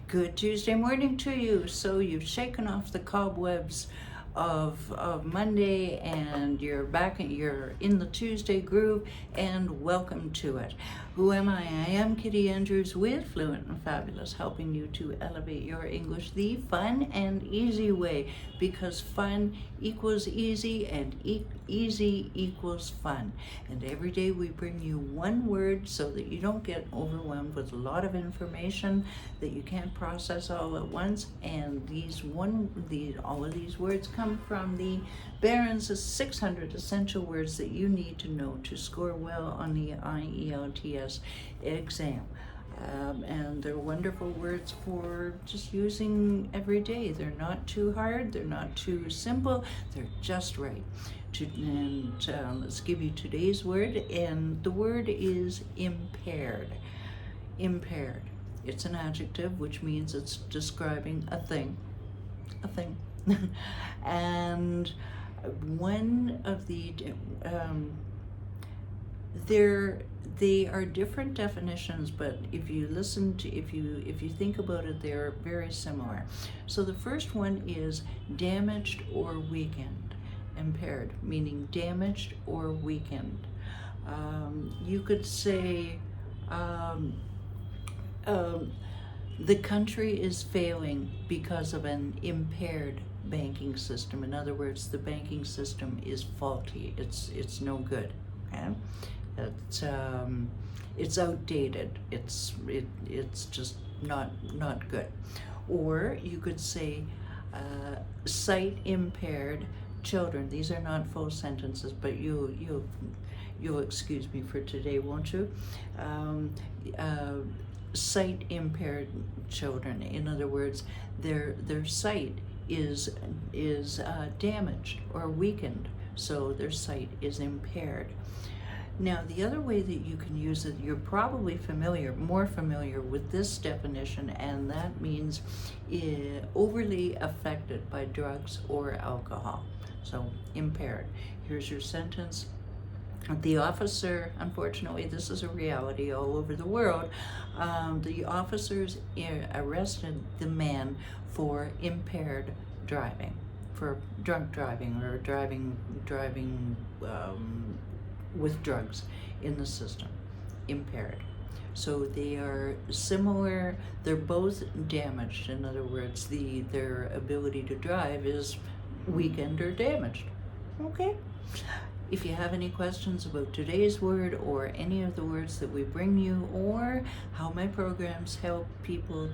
Good Tuesday morning to you. So you've shaken off the cobwebs of Monday and you're in the Tuesday groove, and welcome to it. Who am I? I am Kitti Andrews with Fluent and Fabulous, helping you to elevate your English the fun and easy way, because fun equals easy and easy equals fun. And every day we bring you one word so that you don't get overwhelmed with a lot of information that you can't process all at once. And all of these words come from the Barron's 600 essential words that you need to know to score well on the IELTS exam. And they're wonderful words for just using every day. They're not too hard, they're not too simple, they're just right. Let's give you today's word, and the word is impaired. Impaired. It's an adjective, which means it's describing a thing. And one of the they are different definitions, but if you think about it, they're very similar. So the first one is damaged or weakened. Impaired, meaning damaged or weakened. You could say the country is failing because of an impaired banking system. In other words, the banking system is faulty. It's no good. Okay? It's outdated. It's just not good. Or you could say sight impaired children. These are not full sentences, but you'll excuse me for today, won't you? Sight impaired children. In other words, their sight is damaged or weakened, so their sight is impaired. Now, the other way that you can use it, you're probably more familiar with this definition, and that means overly affected by drugs or alcohol. So, impaired. Here's your sentence. The officer, unfortunately, this is a reality all over the world, the officers arrested the man for impaired driving, for drunk driving, or driving with drugs in the system. Impaired. So they are similar, they're both damaged. In other words, their ability to drive is weakened or damaged. Okay? If you have any questions about today's word or any of the words that we bring you, or how my programs help people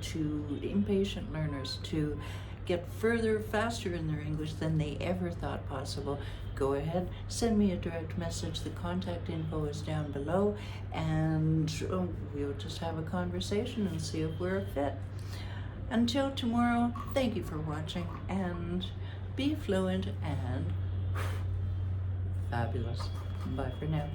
impatient learners to get faster in their English than they ever thought possible, go ahead, send me a direct message. The contact info is down below, and we'll just have a conversation and see if we're a fit. Until tomorrow, thank you for watching, and be fluent and fabulous. Bye for now.